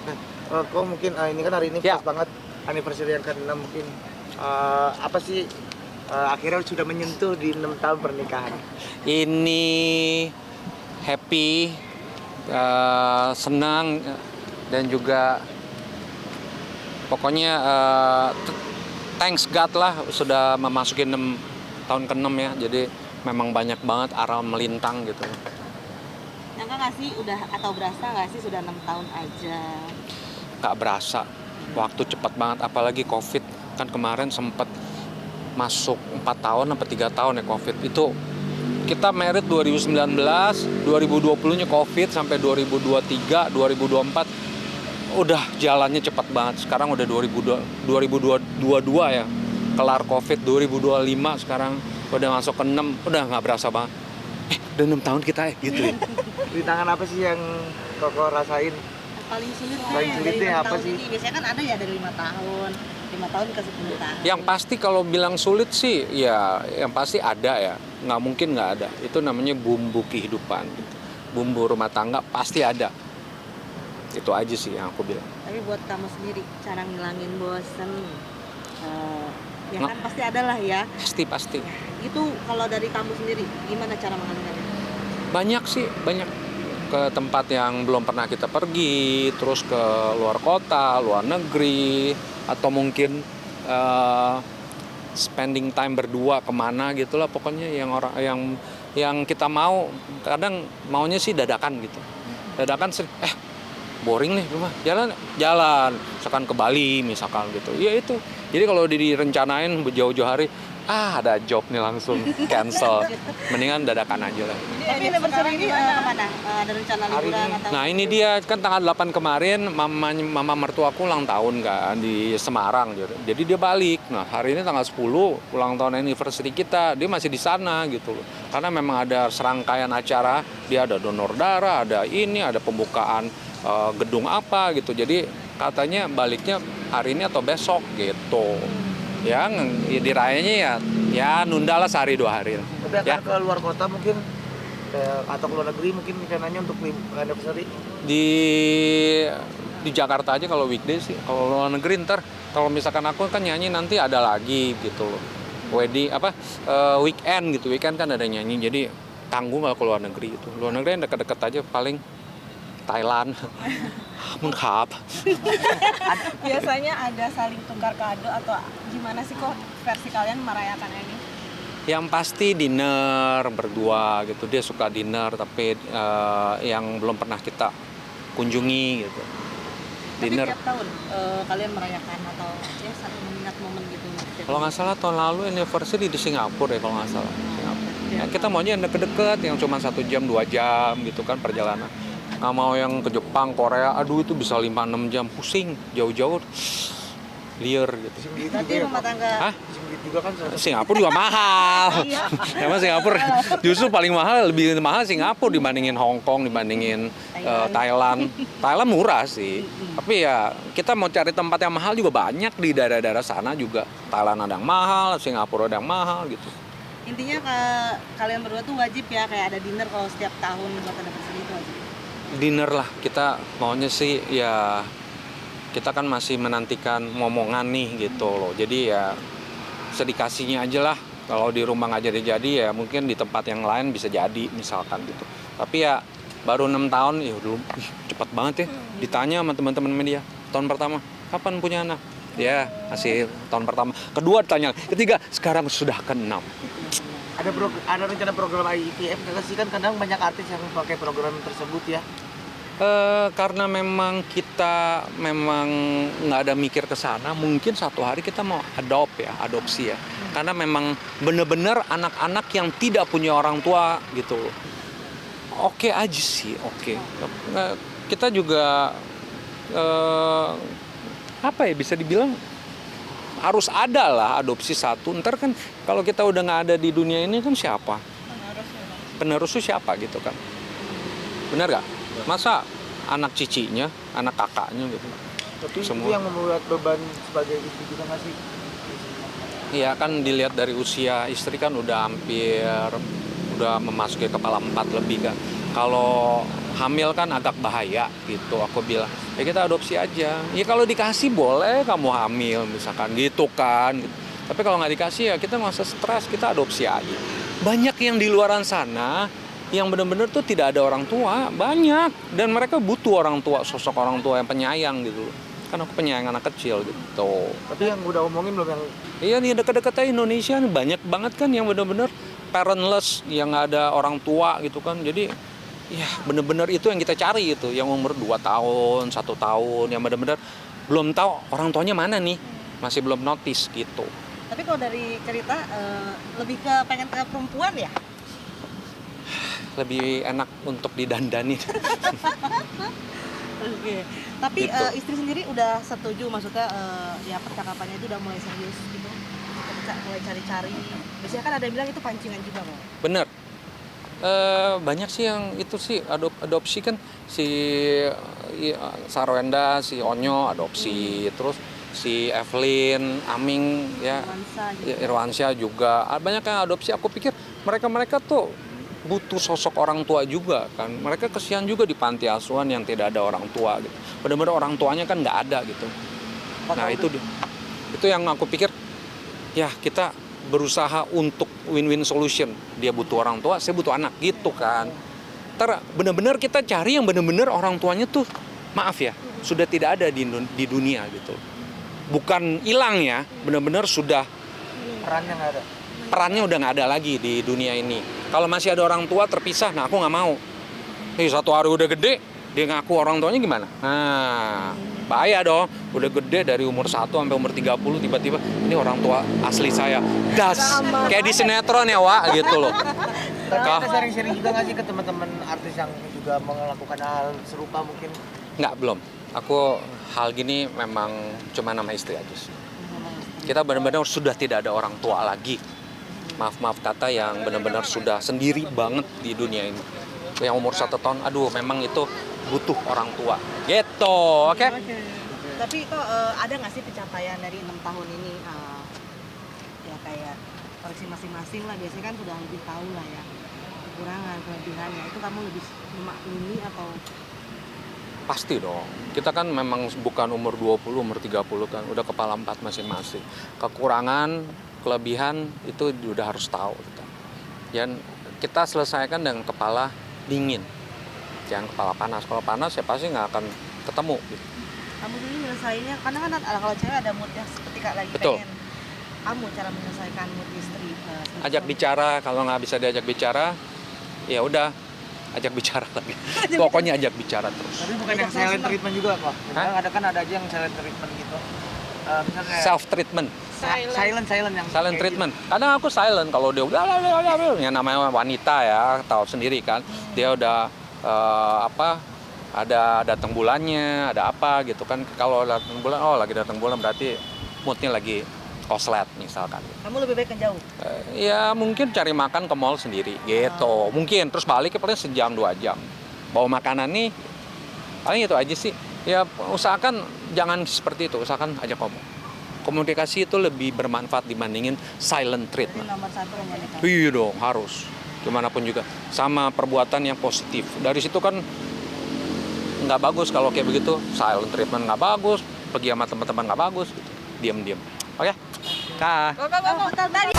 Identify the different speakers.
Speaker 1: Nah, kok mungkin ini kan hari ini
Speaker 2: Ya.
Speaker 1: pas banget anniversary yang ke-6 mungkin apa sih akhirnya sudah menyentuh di 6 tahun pernikahan.
Speaker 2: Ini happy, senang, dan juga pokoknya thanks God lah sudah memasuki tahun ke-6 ya. Jadi memang banyak banget arah melintang gitu.
Speaker 3: Nyangka nggak sih udah atau berasa nggak sih sudah 6 tahun aja?
Speaker 2: Gak berasa, waktu cepat banget, apalagi COVID kan kemarin sempat masuk 4 tahun apa 3 tahun ya COVID. Itu kita married 2019, 2020-nya COVID sampai 2023, 2024 udah jalannya cepat banget. Sekarang udah 2022 ya, kelar COVID. 2025 sekarang udah masuk ke 6, udah nggak berasa banget. Udah 6 tahun kita gitu ya.
Speaker 1: Rintangan apa sih yang Koko rasain?
Speaker 3: Paling sulit
Speaker 1: Paling
Speaker 3: ya,
Speaker 1: sulitnya
Speaker 3: dari 6
Speaker 1: apa
Speaker 3: tahun
Speaker 1: sih?
Speaker 3: ini. Biasanya kan ada ya dari 5 tahun, 5 tahun ke 10 tahun.
Speaker 2: Yang pasti kalau bilang sulit sih, ya yang pasti ada ya. Nggak mungkin nggak ada. Itu namanya bumbu kehidupan. Bumbu rumah tangga pasti ada. Itu aja sih yang aku bilang.
Speaker 3: Tapi buat kamu sendiri, cara ngilangin bosen, ya
Speaker 2: Nggak.
Speaker 3: kan pasti ada lah ya.
Speaker 2: Pasti.
Speaker 3: Itu kalau dari kamu sendiri, gimana cara mengalihkannya?
Speaker 2: Banyak sih, banyak. Ke tempat yang belum pernah kita pergi, terus ke luar kota, luar negeri, atau mungkin spending time berdua kemana gitulah, pokoknya yang kita mau. Kadang maunya sih dadakan gitu, dadakan boring nih rumah, jalan misalkan ke Bali misalkan gitu ya. Itu jadi kalau direncanain jauh-jauh hari, ada job nih langsung cancel, mendingan dadakan aja lah.
Speaker 3: Tapi anniversary ini kemana? Ada rencana liburan atau?
Speaker 2: Nah ini dia kan tanggal 8 kemarin mama mertuaku ulang tahun kan di Semarang, jadi dia balik. Nah hari ini tanggal 10 ulang tahun anniversary kita, dia masih di sana gitu loh. Karena memang ada serangkaian acara, dia ada donor darah, ada pembukaan gedung apa gitu. Jadi katanya baliknya hari ini atau besok gitu. Yang dirayanya ya nunda lah sehari 2 hari.
Speaker 1: Tapi akan ke luar kota mungkin atau ke luar negeri mungkin rencananya untuk anniversary.
Speaker 2: Di Jakarta aja kalau weekday sih. Kalau luar negeri ntar kalau misalkan aku kan nyanyi nanti ada lagi gitu loh. Weekend gitu. Weekend kan ada nyanyi. Jadi tanggung kalau ke luar negeri itu. Luar negeri yang dekat-dekat aja paling Thailand. Menghap.
Speaker 4: Biasanya ada saling tukar kado atau gimana sih kok versi kalian merayakan ini?
Speaker 2: Yang pasti dinner berdua gitu. Dia suka dinner tapi yang belum pernah kita kunjungi gitu. Dinner.
Speaker 3: Tapi tiap tahun kalian merayakan atau ya saling mengingat momen gitu?
Speaker 2: Kalau nggak salah tahun lalu anniversary di Singapura ya kalau nggak salah. Ya, kita maunya yang deket-deket, yang cuma 1 jam 2 jam gitu kan perjalanan. Nggak mau yang ke Jepang, Korea, aduh itu bisa 5-6 jam, pusing, jauh-jauh, liar gitu.
Speaker 3: Berarti rumah tangga.
Speaker 1: Juga kan
Speaker 2: Singapura juga mahal. Emang Singapura justru paling mahal, lebih mahal Singapura dibandingin Hong Kong, dibandingin Thailand. Thailand murah sih, tapi ya kita mau cari tempat yang mahal juga banyak di daerah-daerah sana juga. Thailand ada yang mahal, Singapura ada yang mahal gitu.
Speaker 3: Intinya kalian berdua tuh wajib ya kayak ada dinner kalau setiap tahun buat anniversary itu wajib.
Speaker 2: Dinner lah, kita maunya sih ya, kita kan masih menantikan momongan nih gitu loh. Jadi ya sedikasinya aja lah. Kalau di rumah nggak jadi ya mungkin di tempat yang lain bisa jadi misalkan gitu. Tapi ya baru 6 tahun ya belum, cepet banget ya. Ditanya sama teman-teman media, tahun pertama kapan punya anak? Ya masih tahun pertama. Kedua ditanya, ketiga sekarang sudah ke-6.
Speaker 1: ada rencana program IVF nggak sih, kan kadang banyak artis yang pakai program tersebut ya.
Speaker 2: Karena memang kita nggak ada mikir ke sana, mungkin satu hari kita mau adopsi ya. Karena memang benar-benar anak-anak yang tidak punya orang tua gitu. Oke aja sih, oke. Kita juga bisa dibilang harus ada lah adopsi satu. Ntar kan kalau kita udah nggak ada di dunia ini kan siapa? Penerusnya siapa gitu kan? Benar gak? Masa anak cicinya, anak kakaknya gitu.
Speaker 1: Tapi
Speaker 2: Semua.
Speaker 1: itu yang membuat beban sebagai istri juga nggak sih?
Speaker 2: Iya kan dilihat dari usia istri kan udah memasuki kepala 4 lebih kan. Kalau hamil kan agak bahaya gitu. Aku bilang, ya kita adopsi aja. Ya kalau dikasih boleh kamu hamil misalkan gitu kan. Tapi kalau nggak dikasih ya kita nggak usah stres, kita adopsi aja. Banyak yang di luaran sana yang benar-benar tuh tidak ada orang tua, banyak. Dan mereka butuh orang tua, sosok orang tua yang penyayang gitu. Kan aku penyayang anak kecil gitu.
Speaker 1: Tapi yang udah omongin belum yang
Speaker 2: Iya nih deket-deketnya Indonesia nih, banyak banget kan yang benar-benar parentless, yang nggak ada orang tua gitu kan. Jadi ya benar-benar itu yang kita cari itu, yang umur 2 tahun, 1 tahun, yang benar-benar belum tahu orang tuanya mana nih, masih belum notice gitu.
Speaker 3: Tapi kalau dari cerita lebih ke pengen ke perempuan ya?
Speaker 2: Lebih enak untuk didandani.
Speaker 3: Oke. Tapi
Speaker 2: Gitu.
Speaker 3: istri sendiri udah setuju, maksudnya ya percakapannya itu udah mulai serius gitu. Mulai cari-cari. Biasanya kan ada yang bilang itu pancingan juga, Bang.
Speaker 2: Bener. Banyak sih yang itu sih adopsi kan, si Sarwenda, si Onyo adopsi, terus si Evelyn, Aming ya,
Speaker 3: Nuansa gitu.
Speaker 2: Irwansyah juga. Banyak yang adopsi. Aku pikir mereka tuh butuh sosok orang tua juga kan. Mereka kesian juga di panti asuhan yang tidak ada orang tua gitu. Benar-benar orang tuanya kan nggak ada gitu. Nah itu yang aku pikir, ya kita berusaha untuk win-win solution. Dia butuh orang tua, saya butuh anak gitu kan. Ntar benar-benar kita cari yang benar-benar orang tuanya tuh, maaf ya, sudah tidak ada di dunia gitu. Bukan hilang ya, benar-benar sudah
Speaker 1: perannya nggak ada.
Speaker 2: perannya udah nggak ada lagi di dunia ini. Kalau masih ada orang tua terpisah, nah aku nggak mau. Satu hari udah gede, dia ngaku orang tuanya gimana? Nah, bahaya dong. Udah gede dari umur 1 sampai umur 30, tiba-tiba ini orang tua asli saya. Das, kayak di sinetron ya, Wak, gitu loh.
Speaker 1: Tapi kita sharing-sharing juga nggak sih ke teman-teman artis yang juga melakukan hal serupa mungkin?
Speaker 2: Nggak, belum. Aku hal gini memang cuma nama istri aja sih. Kita benar-benar sudah tidak ada orang tua lagi. Maaf kata yang benar-benar sudah sendiri banget di dunia ini. Yang umur 1 tahun, aduh memang itu butuh orang tua. Gitu, oke?
Speaker 3: Tapi kok ada nggak sih pencapaian dari 6 tahun ini? Ya kayak koleksi masing-masing lah, biasanya kan sudah lebih tahu lah ya kekurangan, kelebihannya. Itu kamu lebih memaklumi atau?
Speaker 2: Pasti dong. Kita kan memang bukan umur 20, umur 30 kan. Udah kepala 4 masing-masing. Kekurangan, kelebihan itu udah harus tahu. Gitu. Dan kita selesaikan dengan kepala dingin. Jangan kepala panas. Kalau panas ya pasti nggak akan ketemu. Gitu.
Speaker 3: Kamu dulu menyelesainya, karena kan kalau cewek ada moodnya seperti kak lagi
Speaker 2: Betul.
Speaker 3: pengen. Kamu cara menyelesaikan mood istri?
Speaker 2: Ajak bicara, kalau nggak bisa diajak bicara, ya udah ajak bicara lagi. Pokoknya ajak bicara terus.
Speaker 1: Tapi bukan yang silent treatment juga kok. Misalnya ada aja yang silent treatment gitu. Misalnya
Speaker 2: Self treatment.
Speaker 1: silent yang
Speaker 2: Silent
Speaker 1: kayak
Speaker 2: treatment. Kadang aku silent kalau dia udah yang namanya wanita ya, tahu sendiri kan. Dia udah ada datang bulannya, ada apa gitu kan. Kalau datang bulan, lagi datang bulan berarti moodnya lagi koslet misalkan.
Speaker 3: Kamu lebih baik ngejauh.
Speaker 2: Ya mungkin cari makan ke mall sendiri gitu. Mungkin terus balik ke paling sejam 2 jam. Bawa makanan nih, paling itu aja sih. Ya usahakan jangan seperti itu, usahakan ajak ngomong. Komunikasi itu lebih bermanfaat dibandingin silent
Speaker 3: Jadi
Speaker 2: treatment.
Speaker 3: nomor 1 komunikasi.
Speaker 2: Iya dong, harus. Gimana pun juga. Sama perbuatan yang positif. Dari situ kan nggak bagus kalau kayak begitu. Silent treatment nggak bagus, pergi sama teman-teman nggak bagus. Gitu. Diam-diam. Oke? Kak.
Speaker 4: Go, go, go, go.
Speaker 3: Bentar, tadi.